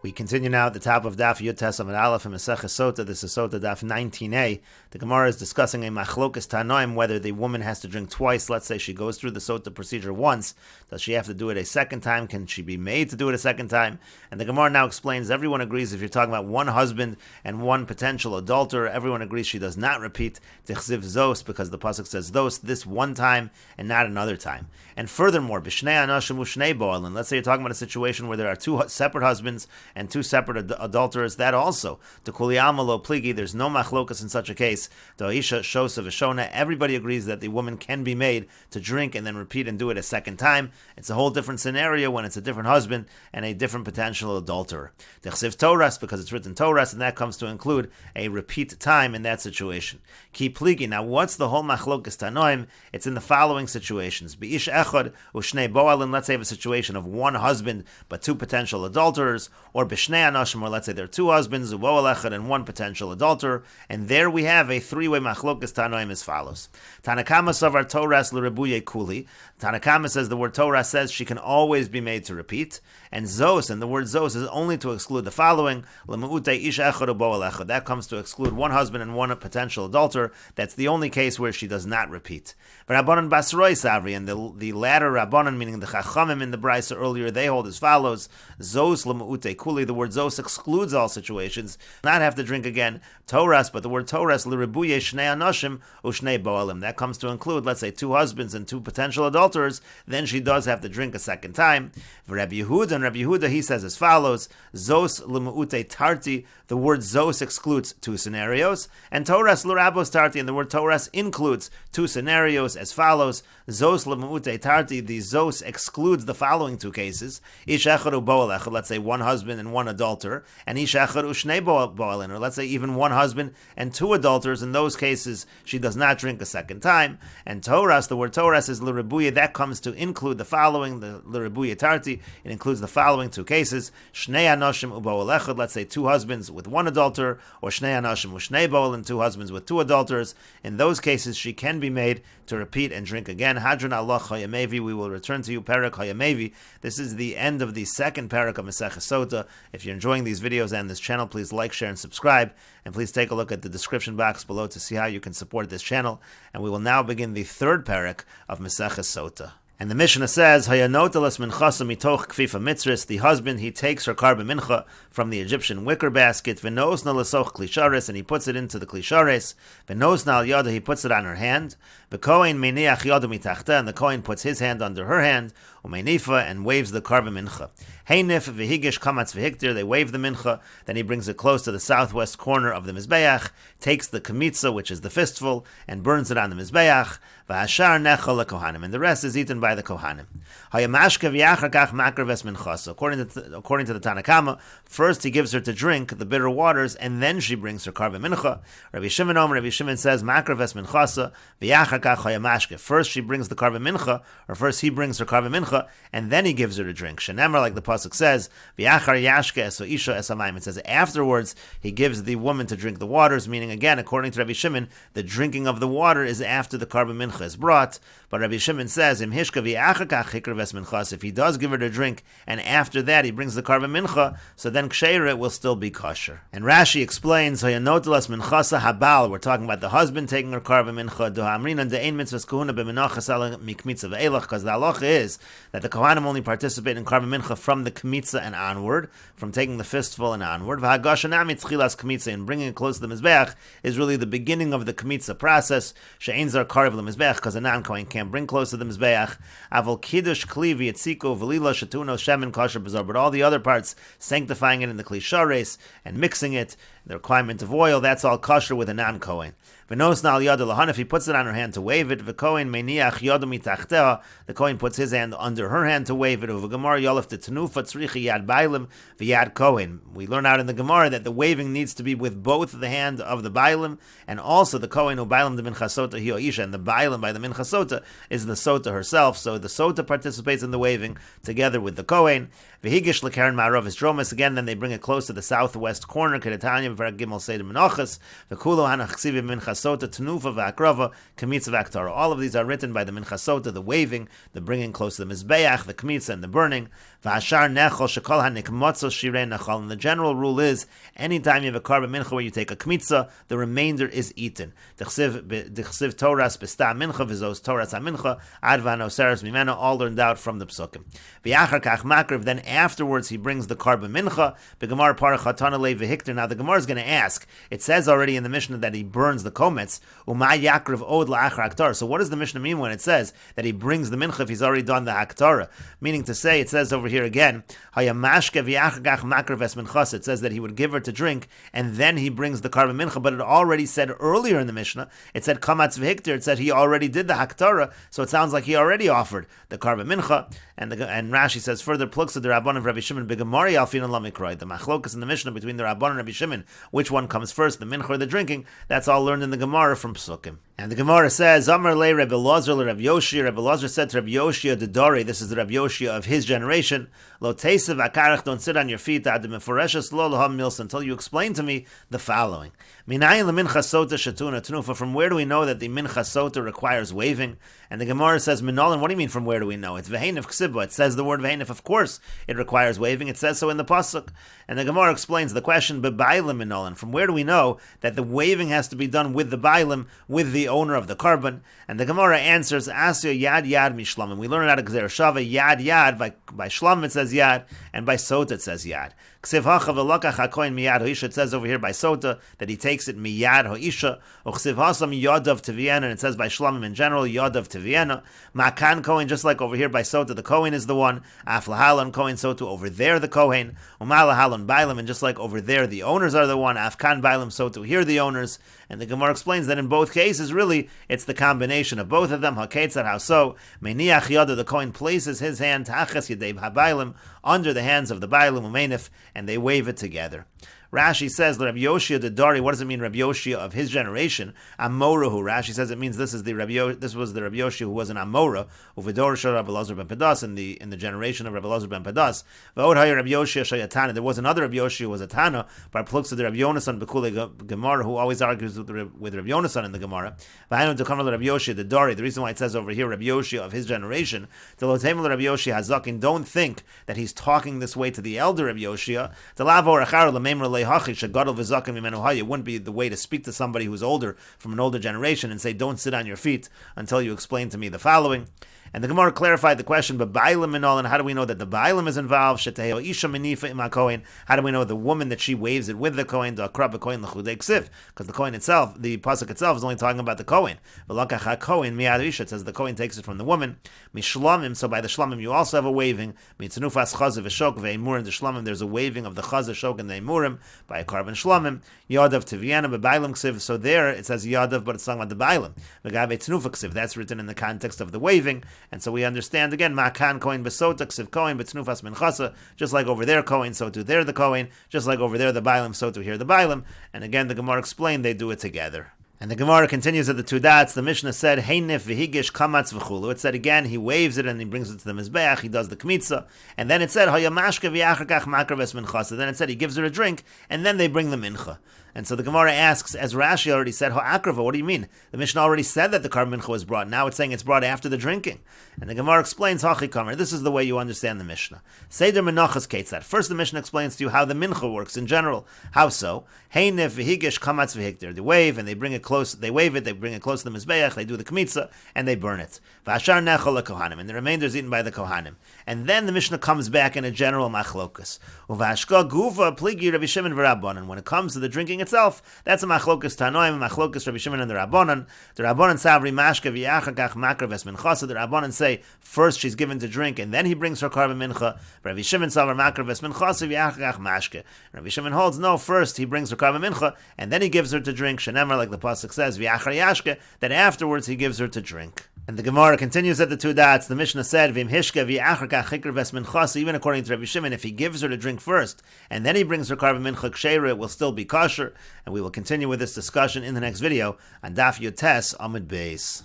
We continue now at the top of Daf Yutes Amud Aleph in Meseches Sotah. This is Sotah Daf 19a. The Gemara is discussing a machlokas tanoim, whether the woman has to drink twice. Let's say she goes through the Sotah procedure once. Does she have to do it a second time? Can she be made to do it a second time? And the Gemara now explains, everyone agrees if you're talking about one husband and one potential adulterer, everyone agrees she does not repeat tichziv zos, because the pasuk says zos this one time and not another time. And furthermore, b'shnei anashim u'shnei bo'alin. Let's say you're talking about a situation where there are two separate husbands and two separate adulterers, that also, to kuliyama lo pligi, there's no machlokas in such a case. Doisha shosa v'shona, everybody agrees that the woman can be made to drink and then repeat and do it a second time. It's a whole different scenario when it's a different husband and a different potential adulterer. Dechsiv toras, because it's written toras, and that comes to include a repeat time in that situation. Ki pligi, now what's the whole machlokas tanoim? It's in the following situations. B'ish echad u'shnei bo'alin, let's say you have a situation of one husband but two potential adulterers, or b'shnei anashim, or let's say there are two husbands, bo'al echad, and one potential adulterer, and there we have a three-way machlokas tanoim as follows. Tanakama savar toras l'rebuye kuli. Tanakama says the word Torah says she can always be made to repeat, and zos, and the word zos is only to exclude the following: that comes to exclude one husband and one potential adulterer. That's the only case where she does not repeat. But Rabbanan Basroi Savri, and the latter Rabbanan, meaning the Chachamim in the Brisa earlier, they hold as follows: zos l'me'ute kuli. The word zos excludes all situations. Not have to drink again Toras, but the word Toras l'ribuye shnei anashim u'shnei bo'alim. That comes to include, let's say, two husbands and two potential adulterers. Then she does have to drink a second time. Rabbi Yehuda, and Rabbi Yehuda, he says as follows: zos l'me'ute tarti. The word zos excludes two scenarios, and Toras l'rabos tarti, and the word Toras includes two scenarios as follows: zos l'me'ute tarti. The zos excludes the following two cases: ish echad u'boal echad, let's say one husband and one adulterer, and ish echad u'shnei bo'alin, or let's say even one husband and two adulterers. In those cases, she does not drink a second time. And Toras, the word Toras is l'ribuye, that comes to include the following: the l'ribuye tarti, it includes the following two cases: shnei anashim u'boal echad, let's say two husbands with one adulterer, or shnei anashim u'shnei bo'alin, two husbands with two adulterers. In those cases, she can be made to repeat and drink again. Hadron Allah Chayamevi, we will return to you, Parak Chayamevi. This is the end of the second parak of Meseches Sotah. If you're enjoying these videos and this channel, please like, share, and subscribe. And please take a look at the description box below to see how you can support this channel. And we will now begin the third parak of Meseches Sotah. And the Mishnah says, Hayanotelas minchasa mitoch kfifa mitzris. The husband, he takes her karban mincha from the Egyptian wicker basket, v'nosna lesoch klishares, and he puts it into the klishares. V'nosna al yada, he puts it on her hand. V'kohen meiniach yada mitachta, and the kohen puts his hand under her hand. Umeinifa, and waves the karban mincha. Heinif v'higish kamatz v'hiktir, they wave the mincha. Then he brings it close to the southwest corner of the mizbeach, takes the kamitza, which is the fistful, and burns it on the mizbeach. V'hashar nechal lekohanim, and the rest is eaten by the kohanim. Hayamashka v'yachar kach makraves minchasa. According to the Tanakama, first he gives her to drink the bitter waters, and then she brings her karban mincha. Rabbi Shimon says makraves minchasa v'yachar kach hayamashka. First she brings the karban mincha, or first he brings her karban mincha, and then he gives her to drink. Shenemar, like the pasuk says, v'yachar yashke eso isha esamayim. It says afterwards he gives the woman to drink the waters, meaning again, according to Rabbi Shimon, the drinking of the water is after the karban mincha is brought. But Rabbi Shimon says, Im hishka v'yachar kach hikr ves minchas, if he does give her to drink, and after that he brings the karban mincha, so then ksheira will still be kosher. And Rashi explains, Hayanotelas minchasa habal, we're talking about the husband taking her karban mincha, dohamrinan de'ein mitzvahs kahuna b'menachas ala mikmitza ve'elach, because the halacha is that the kohanim only participate in karban mincha from the kmitza and onward, from taking the fistful and onward. V'hagasha nami tchilas kmitza, and bringing it close to the mizbeach is really the beginning of the kmitza process. She'ein zar karev l'mizbeach, because a non-kohen can't bring close to the mizbeach. Avol kiddush kli v'yitziko v'lila shatuno shemen kosher b'zar, but all the other parts, sanctifying it in the kli shares and mixing it, the requirement of oil, that's all kosher with a non-kohen. V'nosna al yada lahan, if he puts it on her hand to wave it, v'kohen meiniach yada mitachteha, the kohen puts his hand under her hand to wave it. V'gemara yolef tetenufa tzrichi yad bailim v'yad kohen. We learn out in the Gemara that the waving needs to be with both the hand of the bailim and also the kohen who bailim the mincha sotah hi isha, and the bailim by the mincha sotah is the sotah herself. So the sotah participates in the waving together with the kohen. V'higish lekaren ma'arav is dromas, again, then they bring it close to the southwest corner. Kedetanya Perak Gimel Seder Menachos, V'kulo Hanach Ksivi Mincha Sotah Tenufa V'akrova Kmitza V'aktara. All of these are written by the Mincha Sotah, the waving, the bringing close to the Mizbeach, the Kmitza, and the burning. V'ashar Nechol Shekol HaNikmotzo Shirei Nechol. And the general rule is, anytime you have a Karban Mincha where you take a Kmitza, the remainder is eaten. D'chsiv Toras B'sta Mincha V'zos Toras HaMincha Ad V'anoseres Mimena, all learned out from the Psukim. V'yachar Kach Makriv, then afterwards he brings the Karban Mincha. B'Gemar Parach Hatana Le V'Hikter. Now the Gemara is going to ask, it says already in the Mishnah that he burns the Komets, Uma Yakriv Od La'achar Haktar. So what does the Mishnah mean when it says that he brings the Mincha if he's already done the Haktara? Meaning to say, it says over here again, Hayamashke V'yachar Kach Makriv Es Minchas. It says that he would give her to drink, and then he brings the Karban Mincha, but it already said earlier in the Mishnah, it said Kamatz V'Hikter, it said he already did the Haktara, so it sounds like he already offered the Karban Mincha. And Rashi says further, Pluksa the Rabban of Rabbi Shimon B'Gemari Alfina Lamikroy. The Machlokas in the Mishnah between the Rabban and Rabbi Shimon, which one comes first, the Mincha or the drinking, that's all learned in the Gemara from Psukim. And the Gemara says, Amar le Rebbe Lazar le Rabbi Yoshia. Rebbe Lazar said to Rabbi Yoshia the Dori, this is the Rabbi Yoshia of his generation, Lo teisev akarach, don't sit on your feet, Adam meforeshes lo laham milsa, until you explain to me the following. Minayin lemincha sotah shatuna tenufa. From where do we know that the mincha sotah requires waving? And the Gemara says, Minolan, what do you mean from where do we know? It's vehenif ksiba. It says the word vehenif, of course it requires waving. It says so in the pasuk. And the Gemara explains the question, bebailim minolan. From where do we know that the waving has to be done with the bailim, with the owner of the karban? And the Gemara answers, Asya yad yad mishlamim. We learn it out of Gzer Shava, yad yad, by shlam it says yad, and by sotah it says yad. Ksiv hacha v'lokach hakoin miyad hoisha. It says over here by sotah that he takes it miyad hoisha. Or ksiv hasam yadav teviena, and it says by shlamim in general yadav teviena. Makan kohen, just like over here by sotah the kohen is the one. Aflahalon kohen sotah, over there the kohen. Umalahalon bailim, and just like over there the owners are the one. Afkan bailim sotah, here the owners. And the Gemara explains that in both cases, really, it's the combination of both of them. Haketzar, how so? Meiniach yada, the kohen places his hand tachas yadei habailim, under the hands of the bailim umenif, and they wave it together. Rashi says, Rabbi Yoshia the Dari, what does it mean, Rabbi Yoshia of his generation? Amorahu. Rashi says it means this was the Rabbi Yoshia who was an Amora, Uvidor Shal Rabbi Lazar ben Pedas, in the generation of Rabbi Lazar ben Pedas. V'od Hayar Rabbi Yoshia Shayatana. There was another Rabbi Yoshia who was a Tana, but Pluksa the Rabbi Yonasan Bekule Gemara, who always argues with Rabbi Yonasan in the Gemara. V'aynu to come to Rabbi Yoshia the Dari. The reason why it says over here Rabbi Yoshia of his generation, the Lotem Rabbi Yoshia Hazakin. Don't think that he's talking this way to the elder Rabbi Yoshia. The Lavor Achar Lamemra. It wouldn't be the way to speak to somebody who's older, from an older generation, and say, don't sit on your feet until you explain to me the following. And the Gemara clarified the question, but Bailim and all, and how do we know that the Bailim is involved? How do we know the woman that she waves it with the Kohen? Because the Kohen itself, the pasuk itself, is only talking about the Kohen. It says the Kohen takes it from the woman. Mishlamim, so by the Shlamim you also have a waving. In the Shlamim there's a waving of the Chaz, Shok, and the Emurim by a Karban Shlamim. Yadav Tiviana, but Bailim Ksiv. So there it says Yadav, but it's talking about the Bailim. That's written in the context of the waving. And so we understand again, Ma'kan Kohen Besota, Ksiv Kohen, Betnufas Minchasa, just like over there Kohen, so too there the Kohen, just like over there the Bailim, so too here the Bailim. And again, the Gemara explained they do it together. And the Gemara continues at the two dots. The Mishnah said, Heinif v'higish kamatz v'chulu. It said again, he waves it and he brings it to the Mizbeach, he does the Kmitza. And then it said, Hayamashke v'yachakach makar ves minchasa. Then it said, he gives her a drink, and then they bring the Mincha. And so the Gemara asks, as Rashi already said, Ha'akrava, what do you mean? The Mishnah already said that the Karban Mincha was brought. Now it's saying it's brought after the drinking. And the Gemara explains, Ha'chikamer, this is the way you understand the Mishnah. Seder menachas ketzad. First the Mishnah explains to you how the Mincha works in general. How so? Heinif v'higish kamatz v'hikter. They wave and they bring it close, they wave it, they bring it close to the Mizbeach, they do the Kmitza, and they burn it. V'ashar nechol kohanim, and the remainder is eaten by the Kohanim. And then the Mishnah comes back in a general machlokas. Uvashka guva pligi Rabbi Shimon v'Rabbanan. When it comes to the drinking itself, that's a machlokas tanoim, a machlokas Rabbi Shimon and the Rabbanan. The Rabbanan savri mashka v'yachakach makar ves minchasa. The Rabbanan say first she's given to drink and then he brings her karban mincha. Rabbi Shimon savri makar ves minchasa v'yachakach mashke. Rabbi Shimon holds no, first he brings her karban mincha and then he gives her to drink. Shenemar, like the pasuk says, v'yachar yashke. Then afterwards he gives her to drink. And the Gemara continues at the two dots. The Mishnah said, Vim hishke v'yachar kach chikr ves minchasa. Even according to Rabbi Shimon, if he gives her to drink first and then he brings her karban mincha ksheira, it will still be kosher. And we will continue with this discussion in the next video on Daf Yotes Amud Beis.